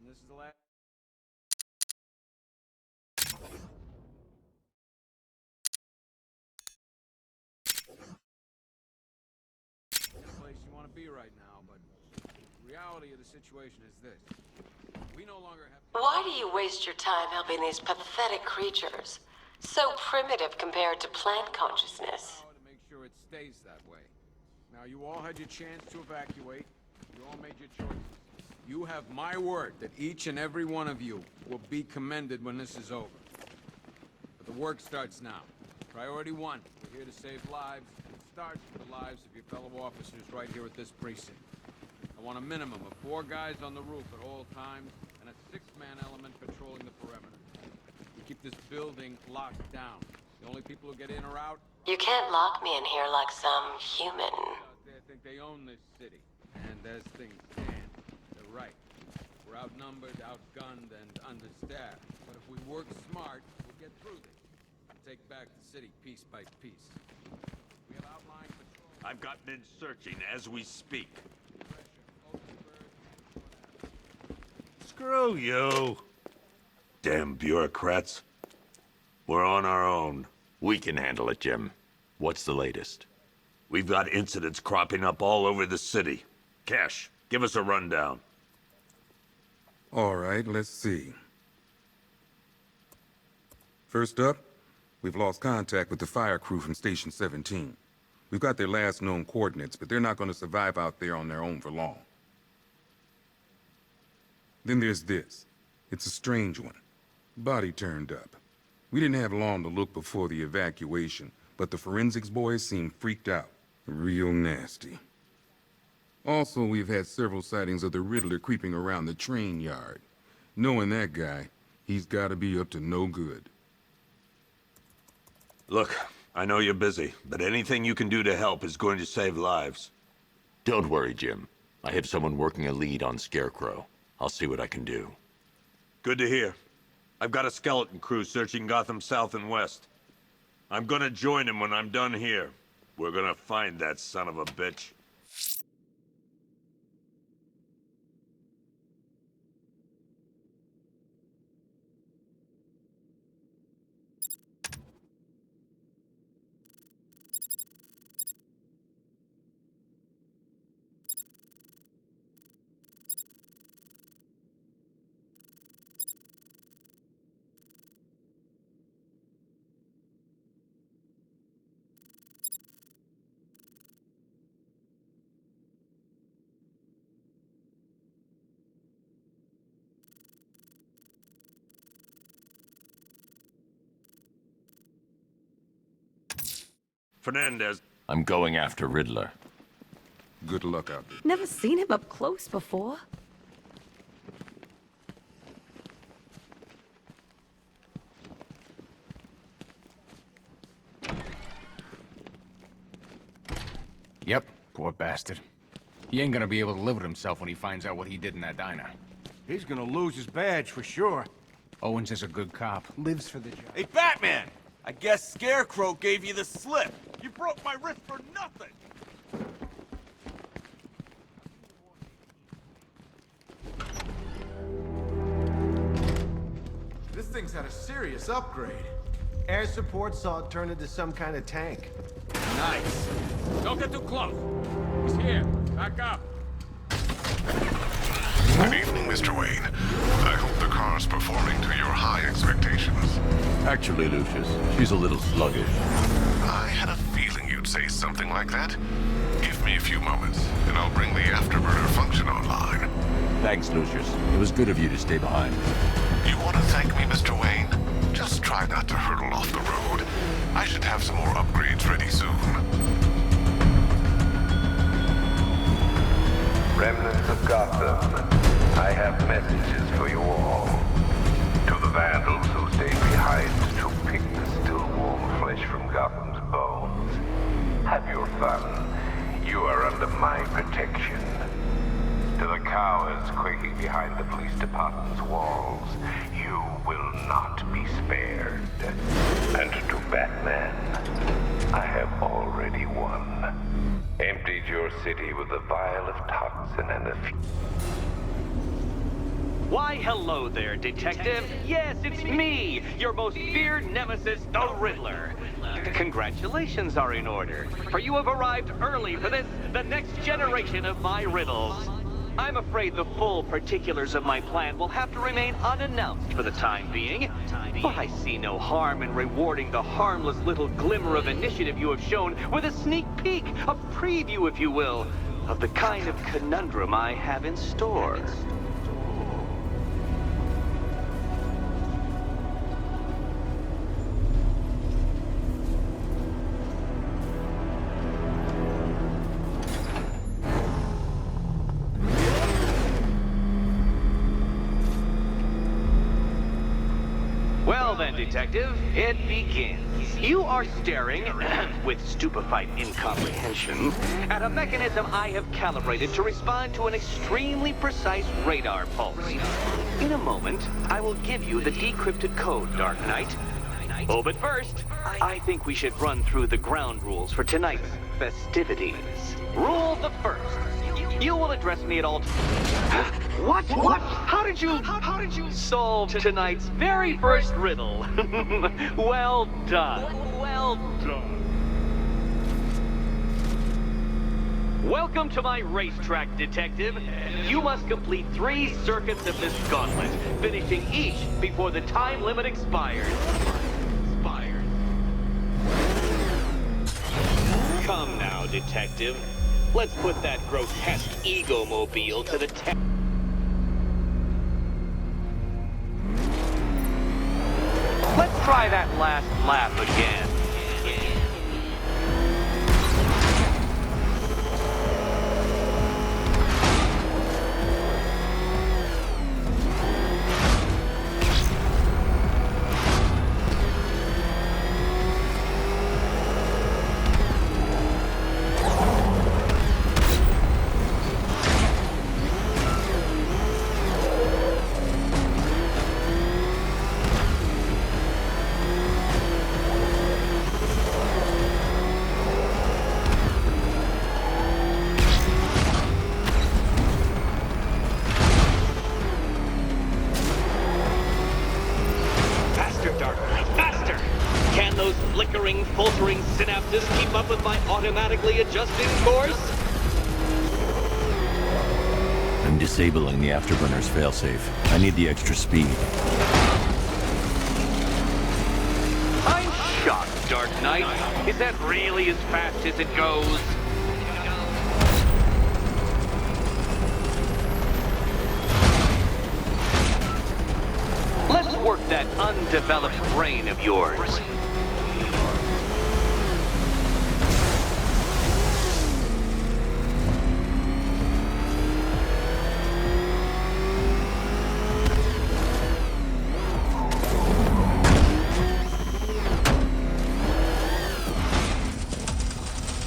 This is the last place you want to be right now, but the reality of the situation is this. We no longer have... Why do you waste your time helping these pathetic creatures? So primitive compared to plant consciousness. ...to make sure it stays that way. Now, you all had your chance to evacuate. You all made your choices. You have my word that each and every one of you will be commended when this is over. But the work starts now. Priority 1, we're here to save lives. It starts with the lives of your fellow officers right here at this precinct. I want a minimum of 4 guys on the roof at all times, and a 6-man element patrolling the perimeter. We keep this building locked down. The only people who get in or out... You can't lock me in here like some human. ...out there think they own this city. And as things stand, they're right. We're outnumbered, outgunned, and understaffed. But if we work smart, we'll get through this. Take back the city piece by piece. We have outlined patrol... I've got men searching as we speak. Screw you! Damn bureaucrats. We're on our own. We can handle it, Jim. What's the latest? We've got incidents cropping up all over the city. Cash, give us a rundown. All right, let's see. First up, we've lost contact with the fire crew from Station 17. We've got their last known coordinates, but they're not going to survive out there on their own for long. Then there's this. It's a strange one. Body turned up. We didn't have long to look before the evacuation, but the forensics boys seemed freaked out. Real nasty. Also, we've had several sightings of the Riddler creeping around the train yard. Knowing that guy, he's gotta be up to no good. Look, I know you're busy, but anything you can do to help is going to save lives. Don't worry, Jim. I have someone working a lead on Scarecrow. I'll see what I can do. Good to hear. I've got a skeleton crew searching Gotham South and West. I'm gonna join him when I'm done here. We're gonna find that son of a bitch. Fernandez. I'm going after Riddler. Good luck out there. Never seen him up close before. Yep, poor bastard. He ain't gonna be able to live with himself when he finds out what he did in that diner. He's gonna lose his badge for sure. Owens is a good cop, lives for the job. Hey, Batman! I guess Scarecrow gave you the slip. You broke my wrist for nothing. This thing's had a serious upgrade. Air support saw it turn into some kind of tank. Nice. Don't get too close. He's here. Back up. Good evening, Mr. Wayne. I hope the car's performing to your high expectations. Actually, Lucius, she's a little sluggish. I had a feeling you'd say something like that. Give me a few moments, and I'll bring the afterburner function online. Thanks, Lucius. It was good of you to stay behind. You want to thank me, Mr. Wayne? Just try not to hurtle off the road. I should have some more upgrades ready soon. Remnants of Gotham, I have messages for you all. To the vandals who stayed behind to pick the still warm flesh from Gotham's bones. Have your fun. You are under my protection. To the cowards quaking behind the police department's walls, you will not be spared. And to Batman, I have already won. Emptied your city with a vial of toxin and a Why, hello there, Detective. Yes, it's me, your most feared nemesis, the Riddler. Congratulations are in order, for you have arrived early for this, the next generation of my riddles. I'm afraid the full particulars of my plan will have to remain unannounced for the time being, but I see no harm in rewarding the harmless little glimmer of initiative you have shown with a sneak peek, a preview, if you will, of the kind of conundrum I have in store. Well then, Detective, it begins. You are staring, with stupefied incomprehension, at a mechanism I have calibrated to respond to an extremely precise radar pulse. In a moment, I will give you the decrypted code, Dark Knight. Oh, but first, I think we should run through the ground rules for tonight's festivities. Rule the first. You will address me at all What? How did you solve tonight's very first riddle? Well done. Well done. Welcome to my racetrack, Detective. You must complete 3 circuits of this gauntlet, finishing each before the time limit expires. Come now, Detective. Let's put that grotesque ego-mobile to the test. Let's try that last lap again. Filtering synapses keep up with my automatically adjusting course? I'm disabling the afterburner's failsafe. I need the extra speed. I'm shocked, Dark Knight. Is that really as fast as it goes? Let's work that undeveloped brain of yours.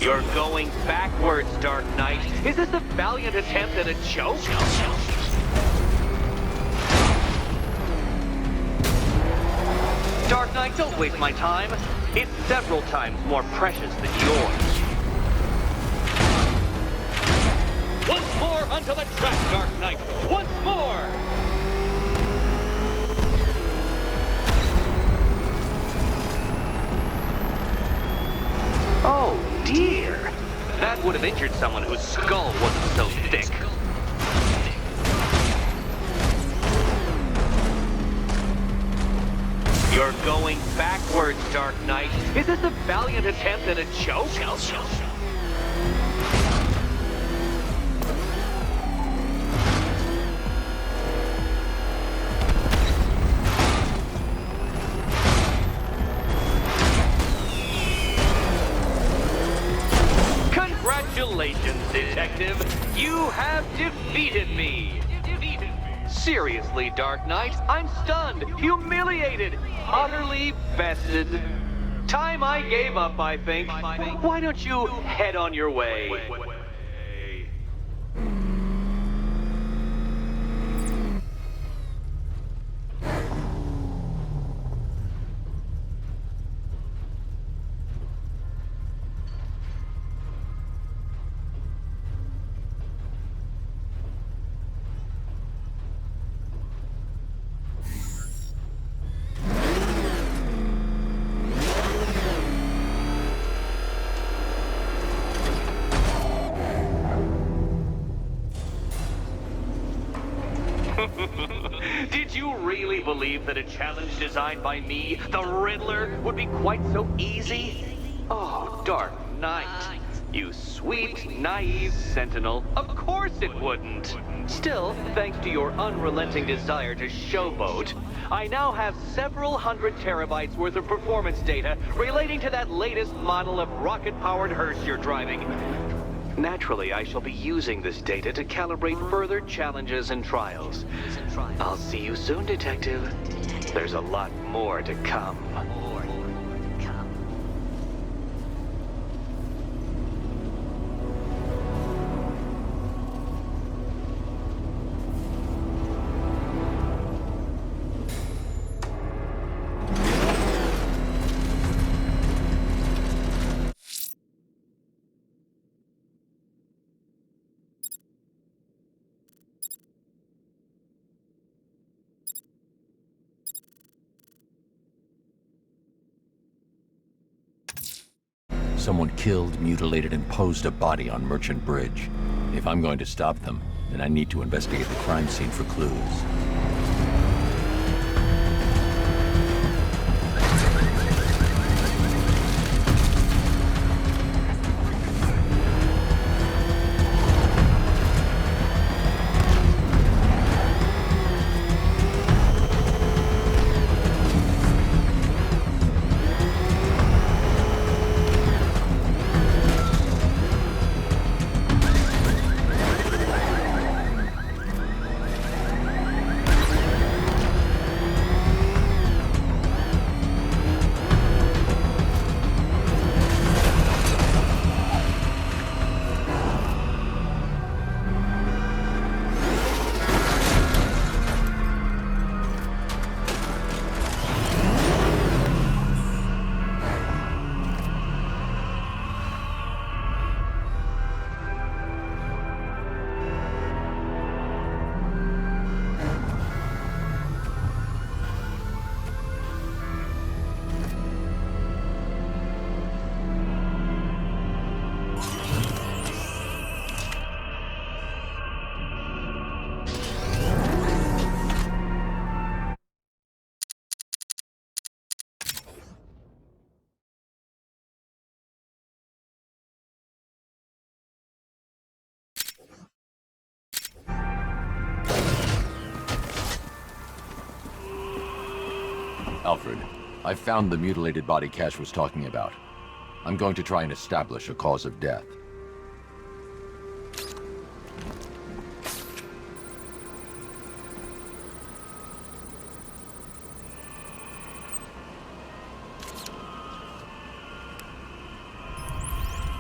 You're going backwards, Dark Knight. Is this a valiant attempt at a joke? Dark Knight, don't waste my time. It's several times more precious than yours. Once more onto the track, Dark Knight. Once more! Oh, dear. That would have injured someone whose skull wasn't so thick. You're going backwards, Dark Knight. Is this a valiant attempt at a joke? Congratulations, Detective. You have defeated me. Seriously, Dark Knight, I'm stunned, humiliated, utterly bested. Time I gave up, I think. Why don't you head on your way? believe that a challenge designed by me, the Riddler, would be quite so easy? Oh, Dark Knight. You sweet, naive sentinel. Of course it wouldn't. Still, thanks to your unrelenting desire to showboat, I now have several hundred terabytes worth of performance data relating to that latest model of rocket-powered hearse you're driving. Naturally, I shall be using this data to calibrate further challenges and trials. I'll see you soon, Detective. There's a lot more to come. Someone killed, mutilated, and posed a body on Merchant Bridge. If I'm going to stop them, then I need to investigate the crime scene for clues. Alfred, I found the mutilated body Cash was talking about. I'm going to try and establish a cause of death.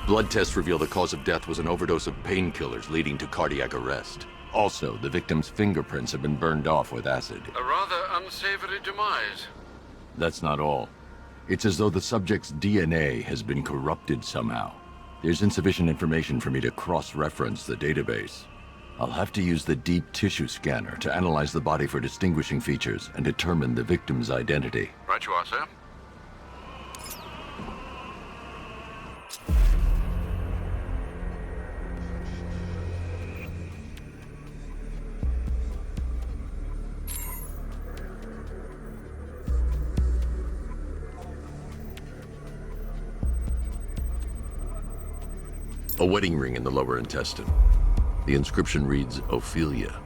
Blood tests reveal the cause of death was an overdose of painkillers leading to cardiac arrest. Also, the victim's fingerprints have been burned off with acid. A rather unsavory demise. That's not all. It's as though the subject's DNA has been corrupted somehow. There's insufficient information for me to cross-reference the database. I'll have to use the deep tissue scanner to analyze the body for distinguishing features and determine the victim's identity. Right you are, sir. A wedding ring in the lower intestine. The inscription reads, Ophelia.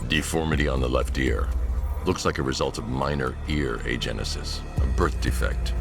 Deformity on the left ear. Looks like a result of minor ear agenesis, a birth defect.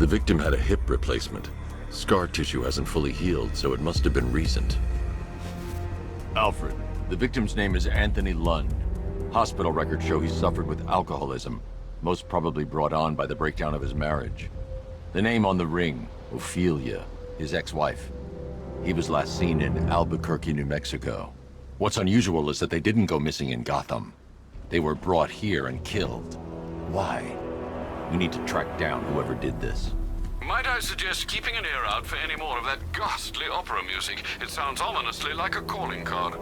The victim had a hip replacement. Scar tissue hasn't fully healed, so it must have been recent. Alfred, the victim's name is Anthony Lund. Hospital records show he suffered with alcoholism, most probably brought on by the breakdown of his marriage. The name on the ring, Ophelia, his ex-wife. He was last seen in Albuquerque, New Mexico. What's unusual is that they didn't go missing in Gotham. They were brought here and killed. Why? We need to track down whoever did this. Might I suggest keeping an ear out for any more of that ghastly opera music? It sounds ominously like a calling card.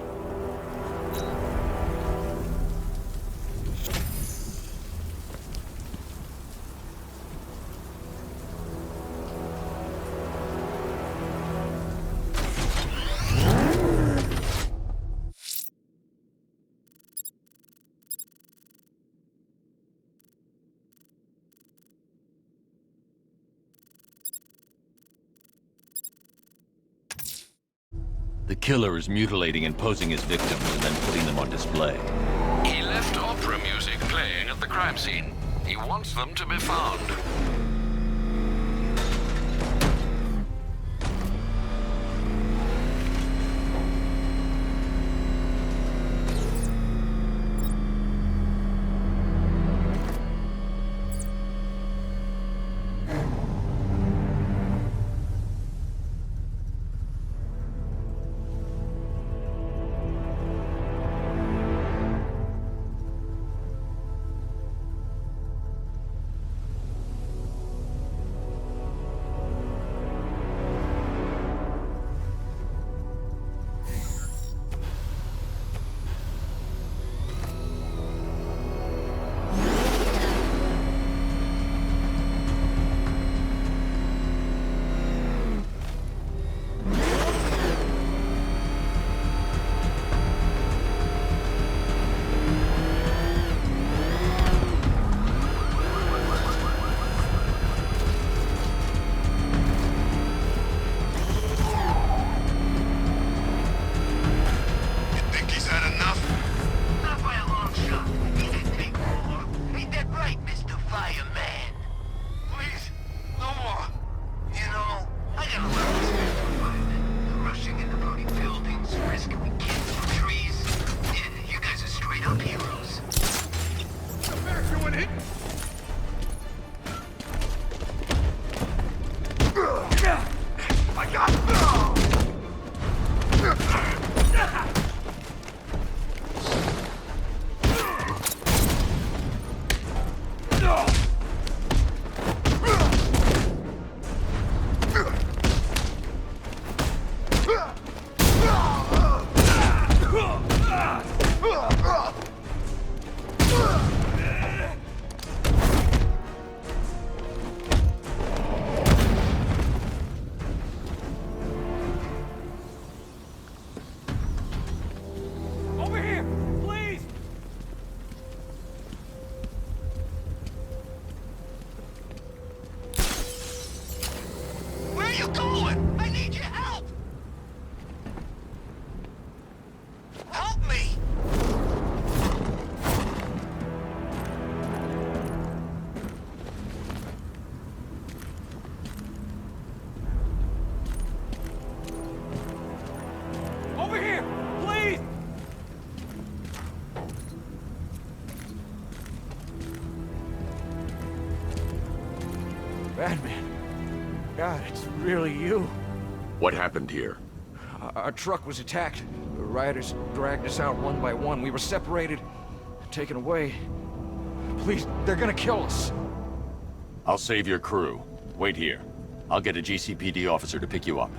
The killer is mutilating and posing as victims and then putting them on display. He left opera music playing at the crime scene. He wants them to be found. Batman. God, it's really you. What happened here? Our truck was attacked. The rioters dragged us out one by one. We were separated, taken away. Please, they're gonna kill us. I'll save your crew. Wait here. I'll get a GCPD officer to pick you up.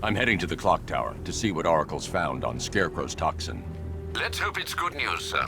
I'm heading to the clock tower to see what Oracle's found on Scarecrow's toxin. Let's hope it's good news, sir.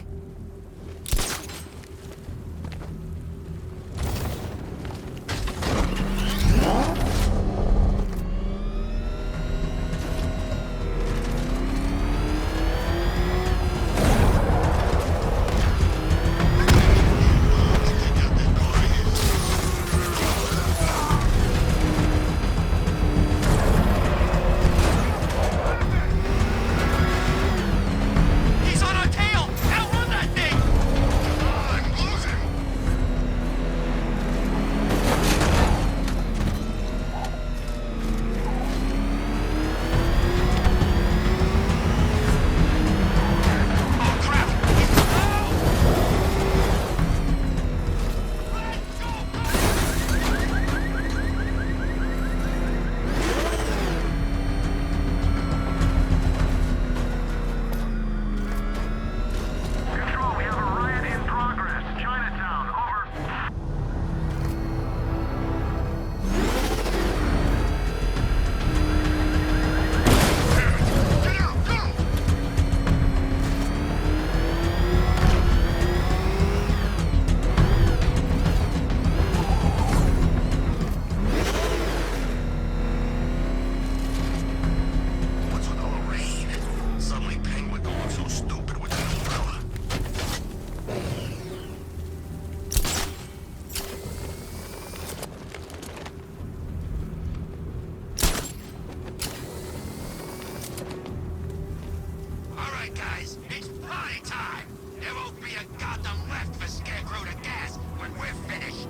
Guys, it's party time! There won't be a Gotham left for Scarecrow to gas when we're finished!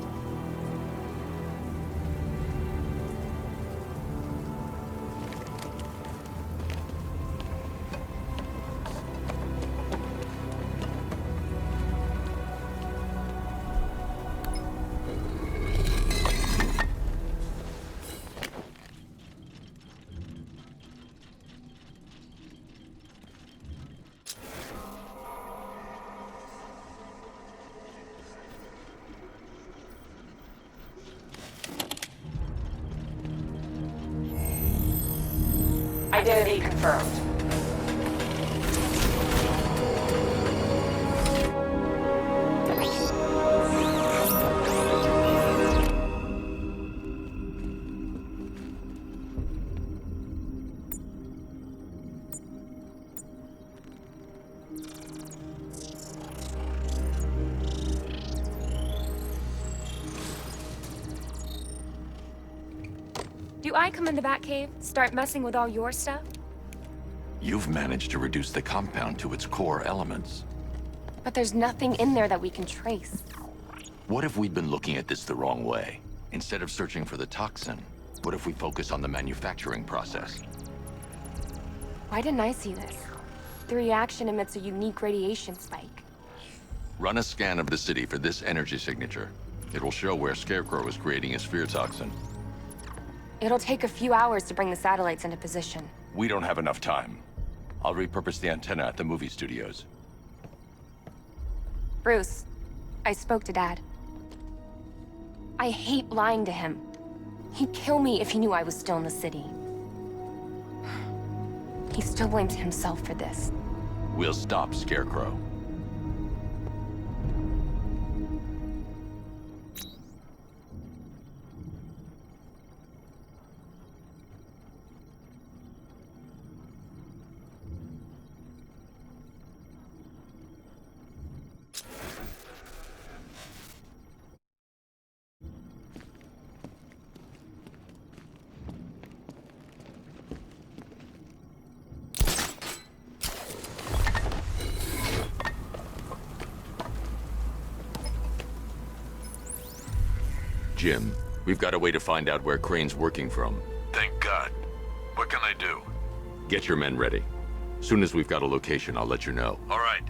Identity confirmed. Do I come in the Batcave, start messing with all your stuff? You've managed to reduce the compound to its core elements. But there's nothing in there that we can trace. What if we've been looking at this the wrong way? Instead of searching for the toxin, what if we focus on the manufacturing process? Why didn't I see this? The reaction emits a unique radiation spike. Run a scan of the city for this energy signature. It will show where Scarecrow is creating his fear toxin. It'll take a few hours to bring the satellites into position. We don't have enough time. I'll repurpose the antenna at the movie studios. Bruce, I spoke to Dad. I hate lying to him. He'd kill me if he knew I was still in the city. He still blames himself for this. We'll stop Scarecrow. Jim, we've got a way to find out where Crane's working from. Thank God. What can I do? Get your men ready. Soon as we've got a location, I'll let you know. All right.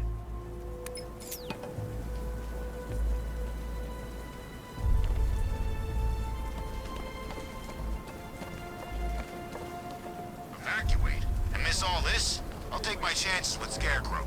Evacuate? And miss all this? I'll take my chances with Scarecrow.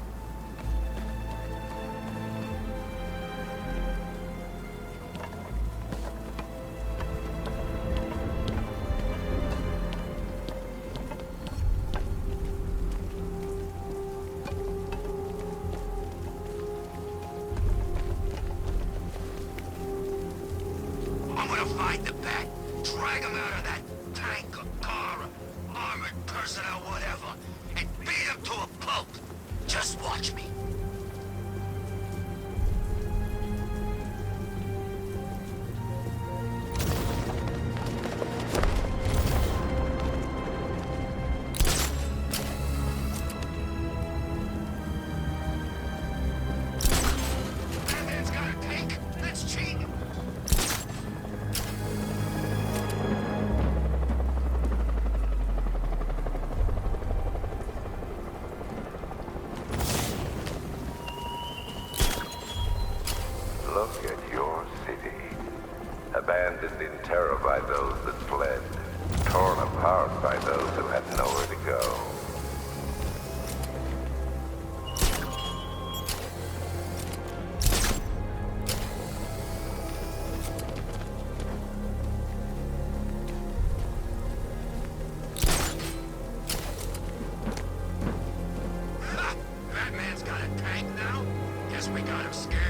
find the Bat, drag him out of that tank or car or armored person or whatever, and beat him to a pulp. Just watch me. Look at your city. Abandoned in terror by those that fled. Torn apart by those who had nowhere to go. Ha! Batman's got a tank now? Guess we got him scared.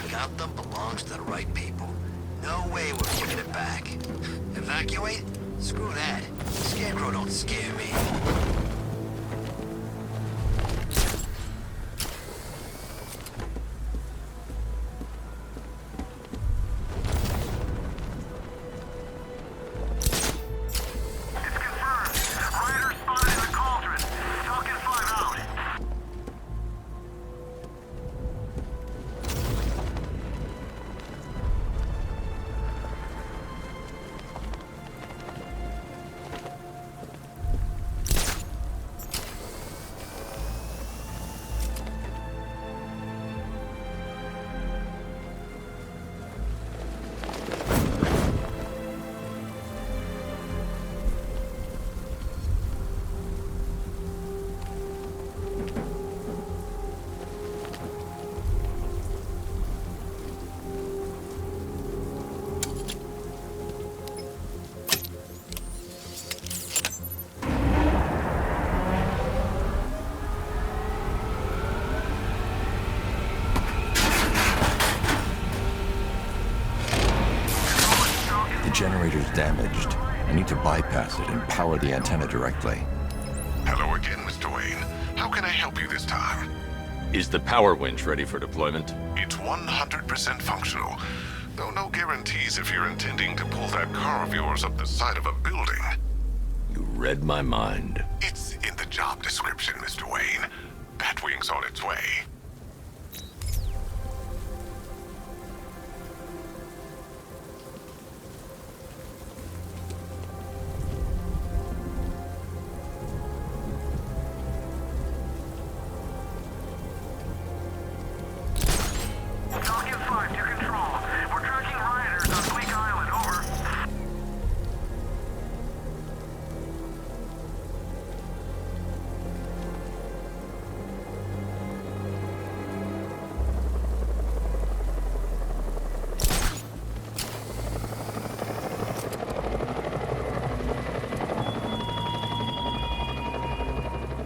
Gotham belongs to the right people. No way we're giving it back. Evacuate? Screw that. Scarecrow don't scare me. Generator's damaged. I need to bypass it and power the antenna directly. Hello again, Mr. Wayne. How can I help you this time? Is the power winch ready for deployment? It's 100% functional. Though no guarantees if you're intending to pull that car of yours up the side of a building. You read my mind. It's in the job description, Mr. Wayne. Batwing's on its way.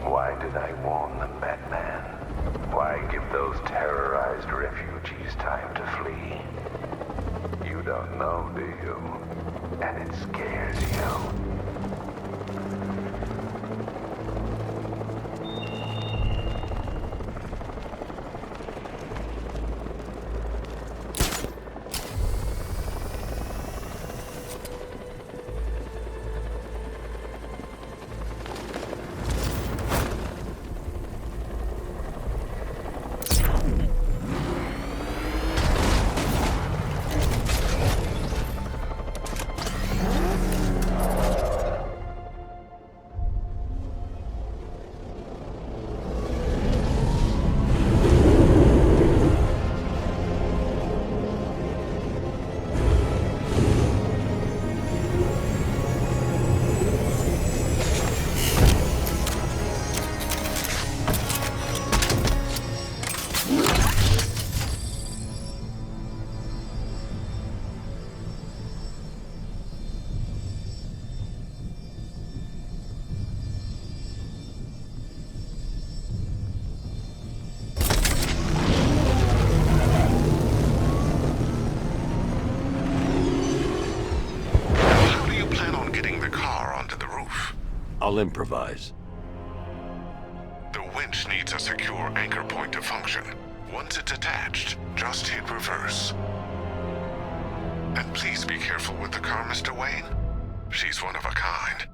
Why did I warn them, Batman? Why give those terrorized refugees time to flee? You don't know, do you? And it scares you. roof. I'll improvise. The winch needs a secure anchor point to function. Once it's attached, just hit reverse. And please be careful with the car, Mr. Wayne. She's one of a kind.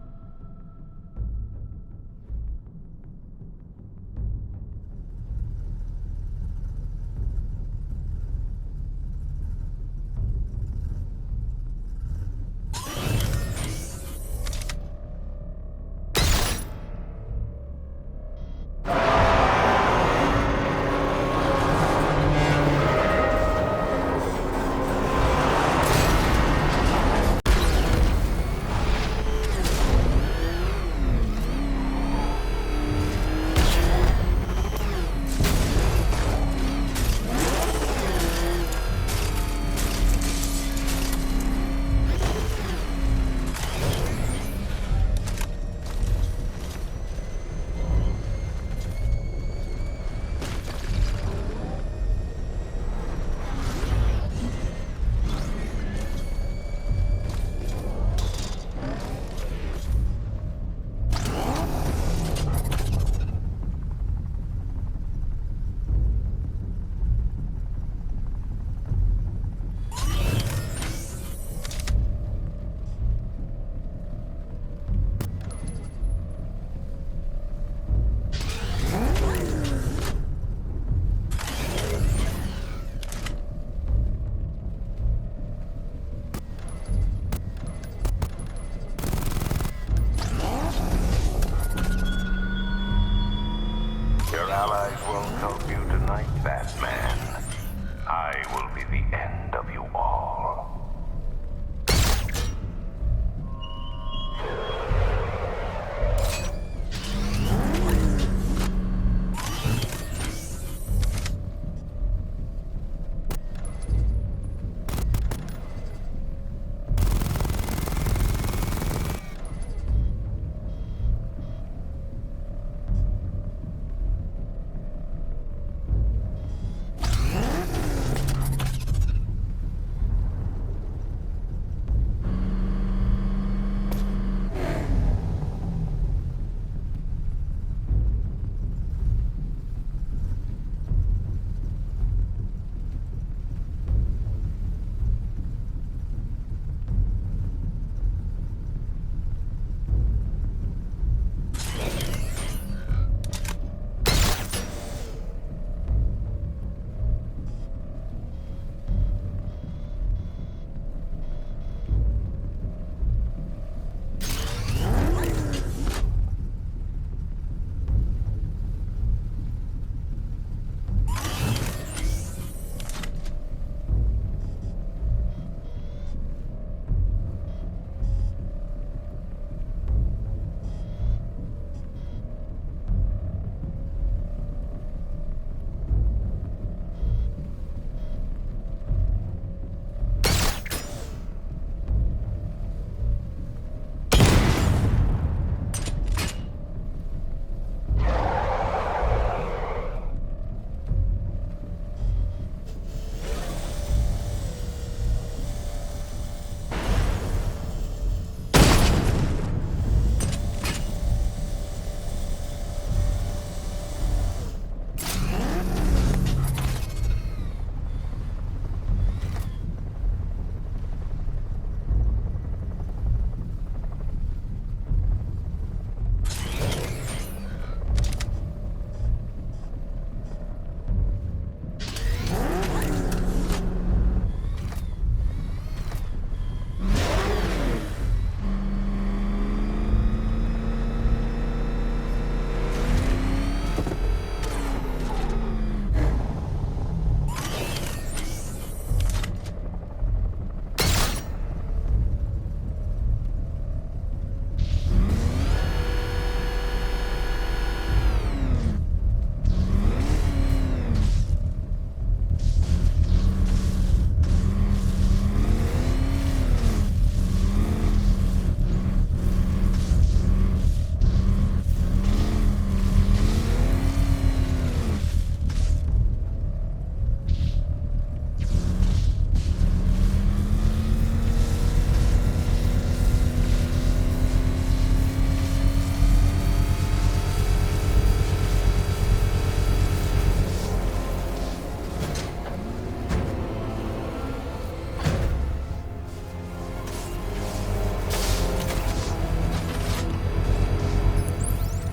Your allies won't help you tonight, Batman. I will be the end of you all.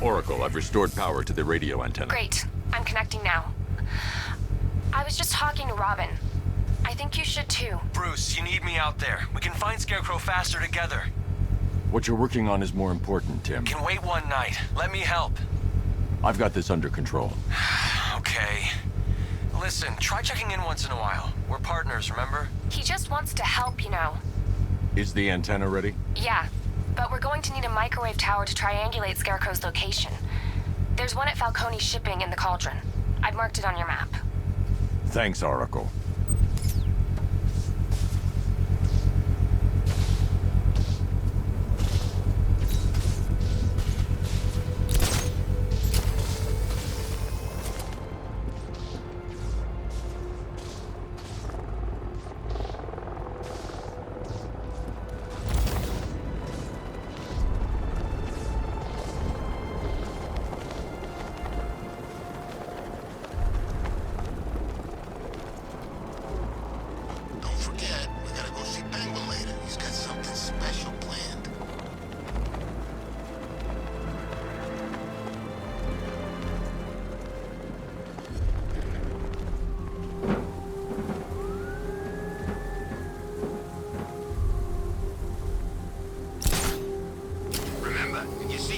Oracle, I've restored power to the radio antenna. Great. I'm connecting now. I was just talking to Robin. I think you should too. Bruce, you need me out there. We can find Scarecrow faster together. What you're working on is more important, Tim. Can wait one night. Let me help. I've got this under control. Okay. Listen, try checking in once in a while. We're partners, remember? He just wants to help, you know. Is the antenna ready? Yeah, but we're going to need a microwave tower to triangulate Scarecrow's location. There's one at Falcone's shipping in the Cauldron. I've marked it on your map. Thanks, Oracle.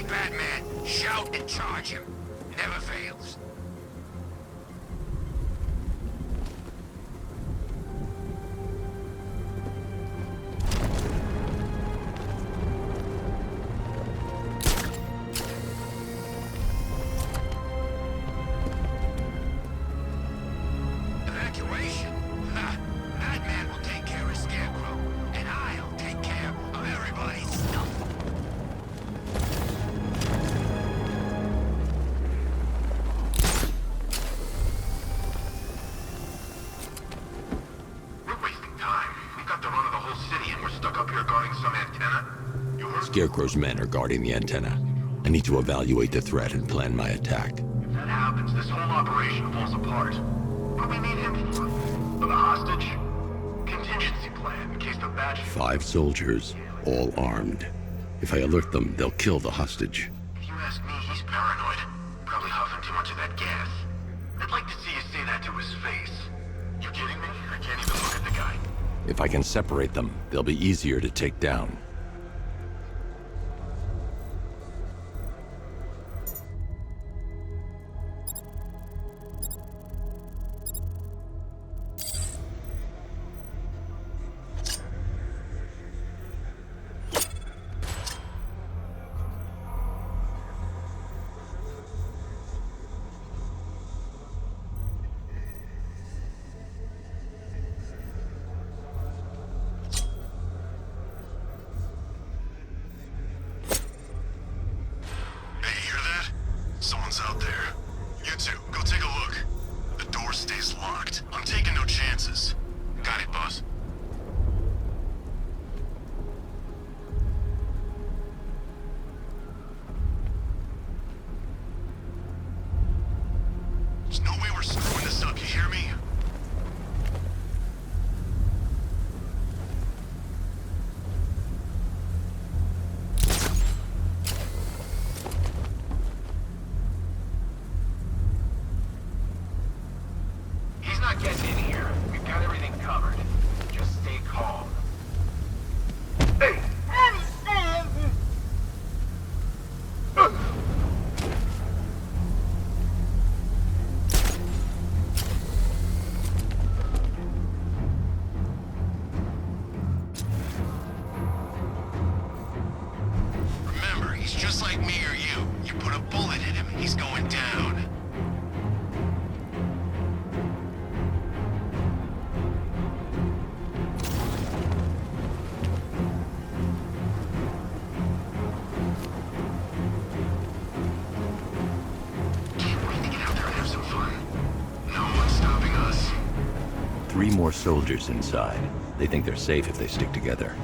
Batman, shout and charge him. Never fails. Evacuation? Ha! Batman will take care of Scarecrow, and I'll take care of everybody's stuff. Scarecrow's men are guarding the antenna. I need to evaluate the threat and plan my attack. If that happens, this whole operation falls apart. What do we need him for? For the hostage? Contingency plan in case the batch... 5 soldiers, all armed. If I alert them, they'll kill the hostage. If you ask me, he's paranoid. Probably huffing too much of that gas. I'd like to see you say that to his face. You kidding me? I can't even look at the guy. If I can separate them, they'll be easier to take down. Someone's out there. You two, go take a look. The door stays locked. I'm taking no chances. Got it, boss. There's no way we're screwing this up, you hear me? Getting in here. We've got everything covered. Just stay calm. Hey! Remember, he's just like me or you. You put a bullet in him, he's going down. Three more soldiers inside. They think they're safe if they stick together.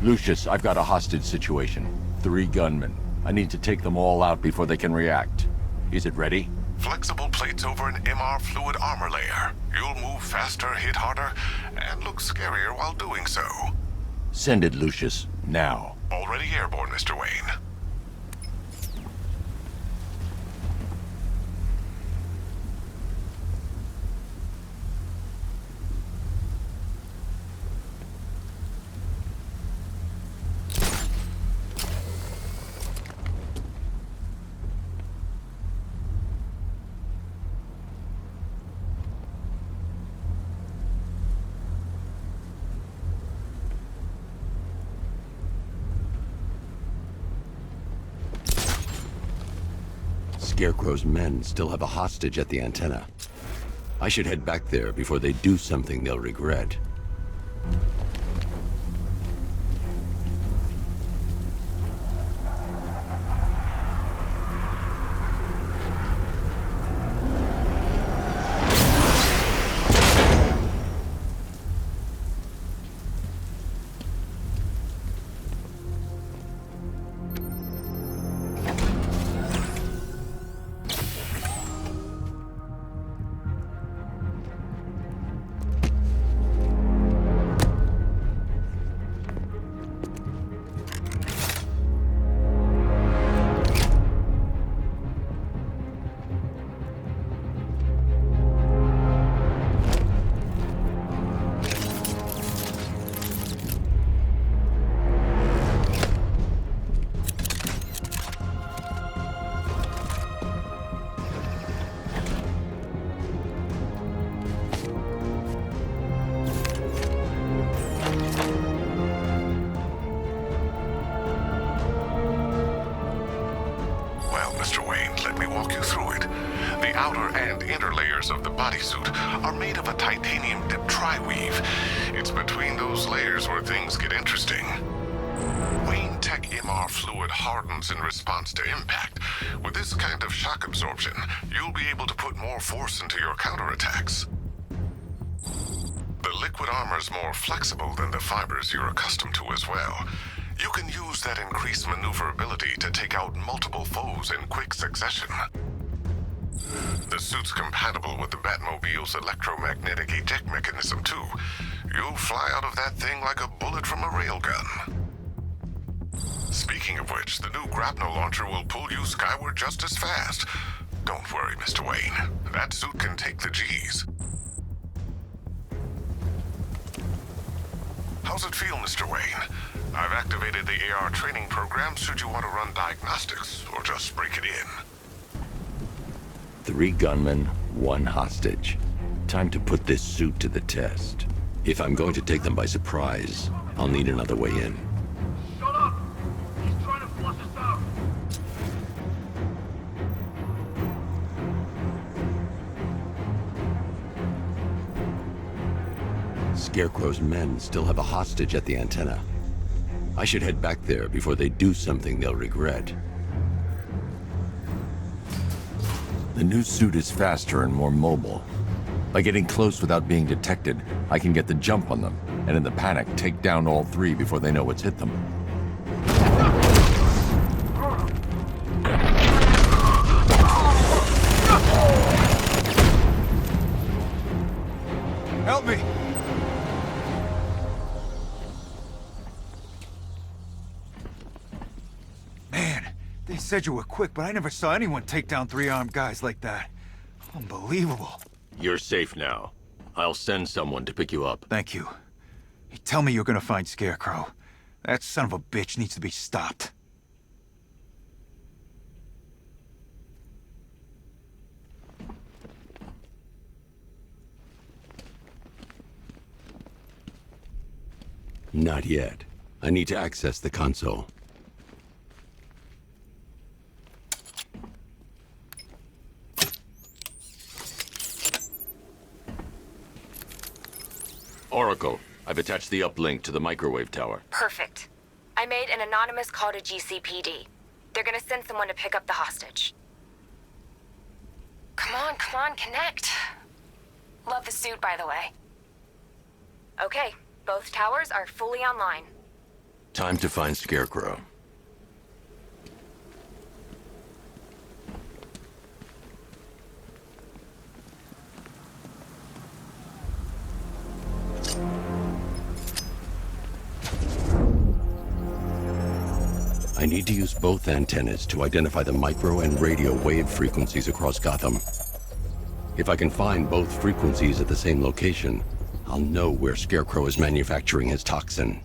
Lucius, I've got a hostage situation. 3 gunmen. I need to take them all out before they can react. Is it ready? Flexible plates over an MR fluid armor layer. You'll move faster, hit harder, and look scarier while doing so. Send it, Lucius. Now. Already Already airborne, Mr. Wayne. Scarecrow's men still have a hostage at the antenna. I should head back there before they do something they'll regret. Of the bodysuit are made of a titanium-dipped tri-weave. It's between those layers where things get interesting. Wayne Tech MR fluid hardens in response to impact. With this kind of shock absorption, you'll be able to put more force into your counterattacks. The liquid armor's more flexible than the fibers you're accustomed to as well. You can use that increased maneuverability to take out multiple foes in quick succession. The suit's compatible with the Batmobile's electromagnetic eject mechanism, too. You'll fly out of that thing like a bullet from a railgun. Speaking of which, the new Grapnel Launcher will pull you skyward just as fast. Don't worry, Mr. Wayne. That suit can take the G's. How's it feel, Mr. Wayne? I've activated the AR training program should you want to run diagnostics, or just break it in. 3 gunmen, 1 hostage. Time to put this suit to the test. If I'm going to take them by surprise, I'll need another way in. Shut up! He's trying to flush us out! Scarecrow's men still have a hostage at the antenna. I should head back there before they do something they'll regret. The new suit is faster and more mobile. By getting close without being detected, I can get the jump on them, and in the panic, take down all 3 before they know what's hit them. Help me! They said you were quick, but I never saw anyone take down 3 armed guys like that. Unbelievable. You're safe now. I'll send someone to pick you up. Thank you. You tell me you're gonna find Scarecrow. That son of a bitch needs to be stopped. Not yet. I need to access the console. Oracle, I've attached the uplink to the microwave tower. Perfect. I made an anonymous call to GCPD. They're gonna send someone to pick up the hostage. Come on, connect. Love the suit, by the way. Okay, both towers are fully online. Time to find Scarecrow. I need to use both antennas to identify the micro and radio wave frequencies across Gotham. If I can find both frequencies at the same location, I'll know where Scarecrow is manufacturing his toxin.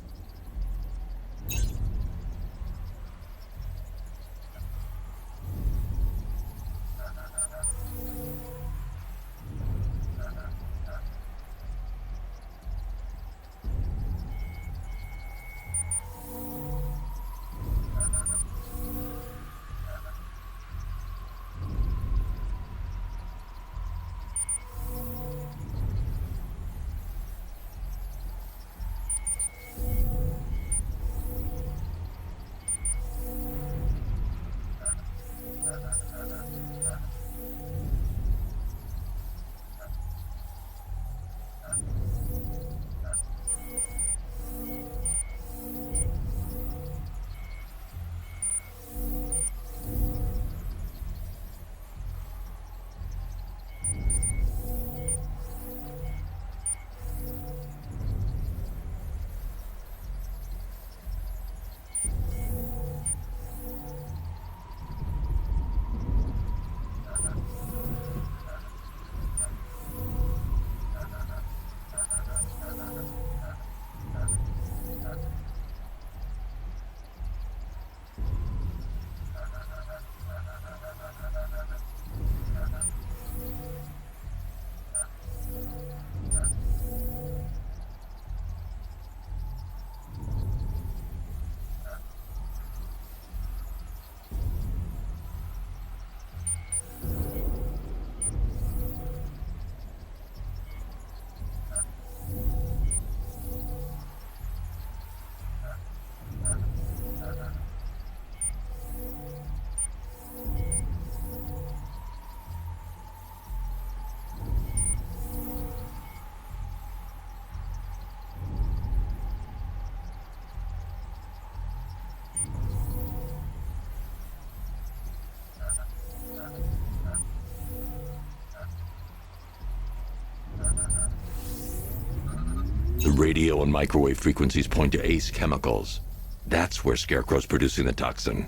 The radio and microwave frequencies point to Ace Chemicals. That's where Scarecrow's producing the toxin.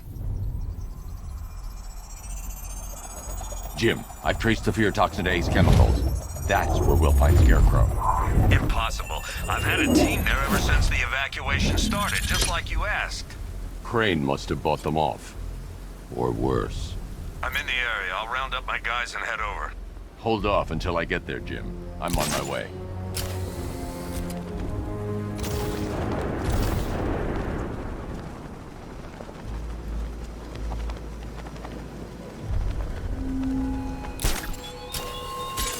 Jim, I've traced the fear toxin to Ace Chemicals. That's where we'll find Scarecrow. Impossible. I've had a team there ever since the evacuation started, just like you asked. Crane must have bought them off. Or worse. I'm in the area. I'll round up my guys and head over. Hold off until I get there, Jim. I'm on my way.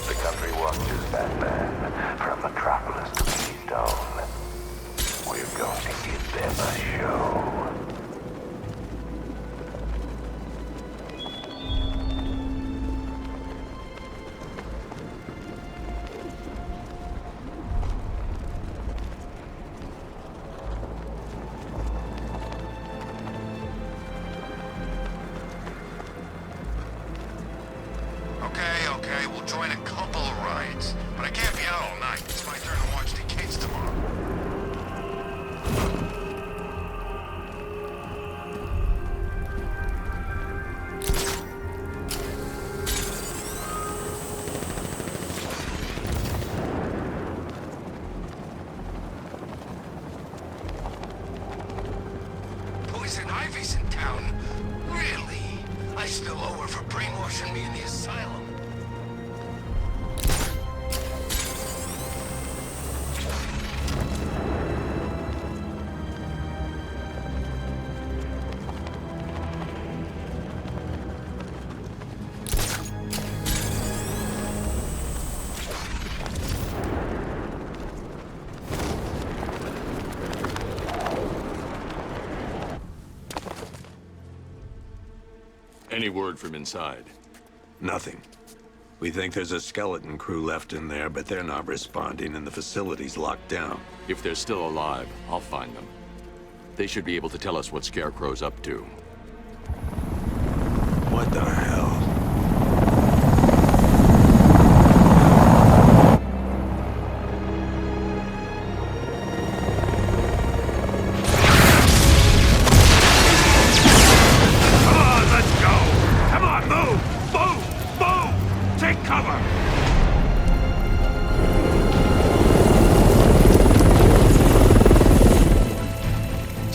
The country watches Batman from Metropolis to Keystone. We're going to give them a show. Okay, we'll join a couple of rides. But I can't be out all night. It's my turn to watch the kids tomorrow. Poison Ivy's in town. Really? I still owe her for brainwashing me in the asylum. Any word from inside? Nothing. We think there's a skeleton crew left in there, but they're not responding and the facility's locked down. If they're still alive, I'll find them. They should be able to tell us what Scarecrow's up to. What the hell?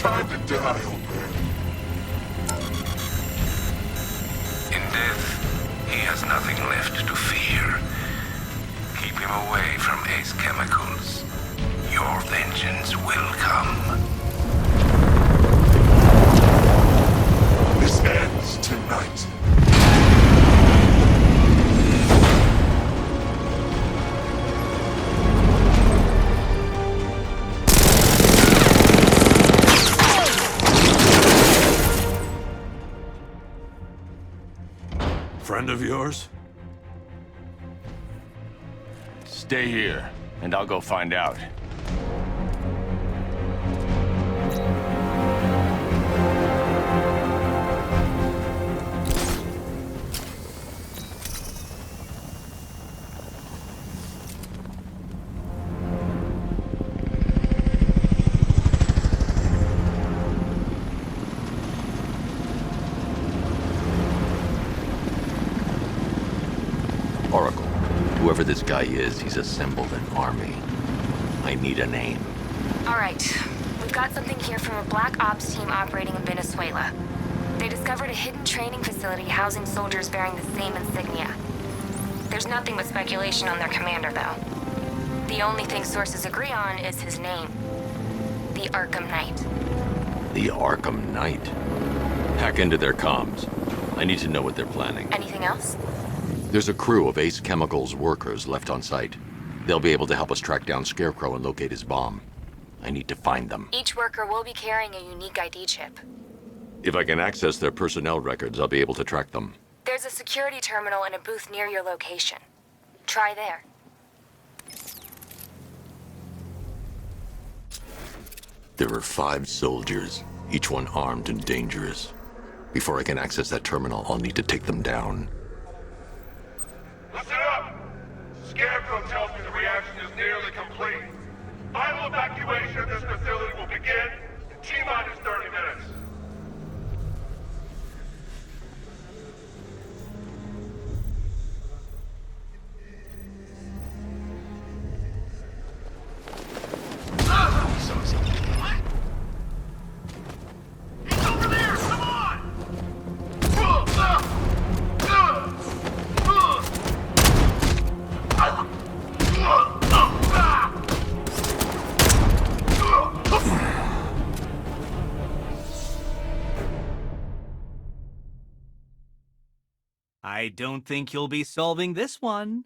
time to die, old man. In death, he has nothing left to fear. Keep him away from Ace Chemicals. Your vengeance will come. This ends tonight. Friend of yours? Stay here, and I'll go find out. Oracle, whoever this guy is, he's assembled an army. I need a name. All right. We've got something here from a Black Ops team operating in Venezuela. They discovered a hidden training facility housing soldiers bearing the same insignia. There's nothing but speculation on their commander, though. The only thing sources agree on is his name. The Arkham Knight. The Arkham Knight? Hack into their comms. I need to know what they're planning. Anything else? There's a crew of Ace Chemicals workers left on site. They'll be able to help us track down Scarecrow and locate his bomb. I need to find them. Each worker will be carrying a unique ID chip. If I can access their personnel records, I'll be able to track them. There's a security terminal in a booth near your location. Try there. There are 5 soldiers, each one armed and dangerous. Before I can access that terminal, I'll need to take them down. Listen up! Scarecrow tells me the reaction is nearly complete. Final evacuation of this facility will begin in T-minus 30 minutes. He's over there! Come on! I don't think you'll be solving this one.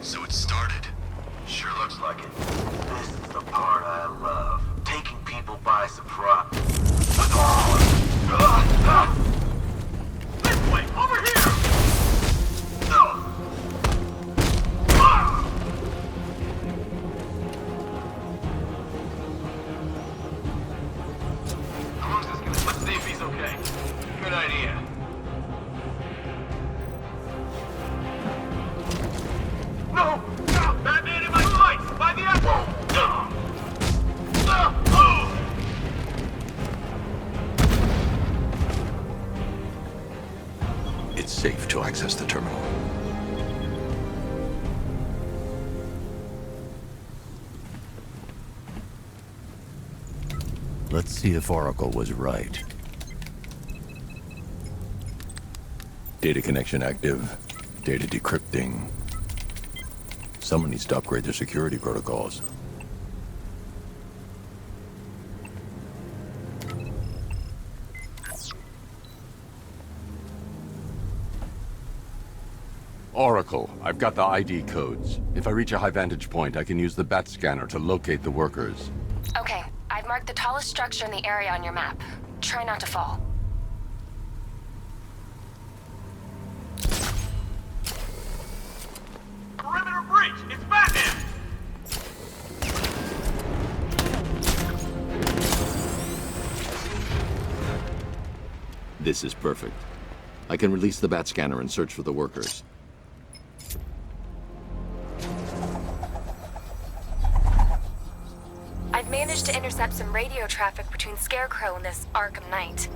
So it started. Sure looks like it. This is the part I love. Taking people by surprise. This way! Over here! How long's this gonna... Let's see if he's okay. Good idea. No! No! Batman in my sights! By the apple! It's safe to access the terminal. Let's see if Oracle was right. Data connection active. Data decrypting. Someone needs to upgrade their security protocols. Oracle, I've got the ID codes. If I reach a high vantage point, I can use the bat scanner to locate the workers. Okay, I've marked the tallest structure in the area on your map. Try not to fall. Perimeter breach! It's Batman! This is perfect. I can release the bat scanner and search for the workers. I've managed to intercept some radio traffic between Scarecrow and this Arkham Knight.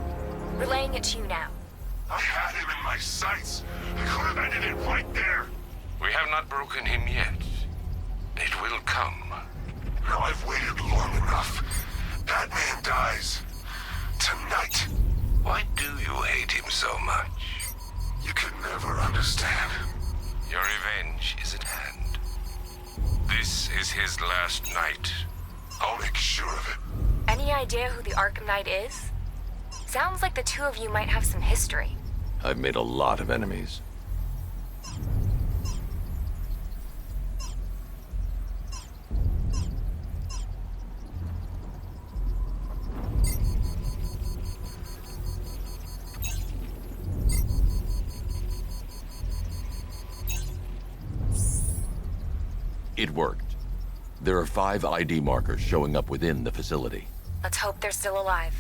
Relaying it to you now. I had him in my sights. I could have ended it right there. We have not broken him yet. It will come. Now I've waited long enough. Batman dies. Tonight. Why do you hate him so much? You can never understand. Your revenge is at hand. This is his last night. I'll make sure of it. Any idea who the Arkham Knight is? Sounds like the two of you might have some history. I've made a lot of enemies. It worked. There are 5 ID markers showing up within the facility. Let's hope they're still alive.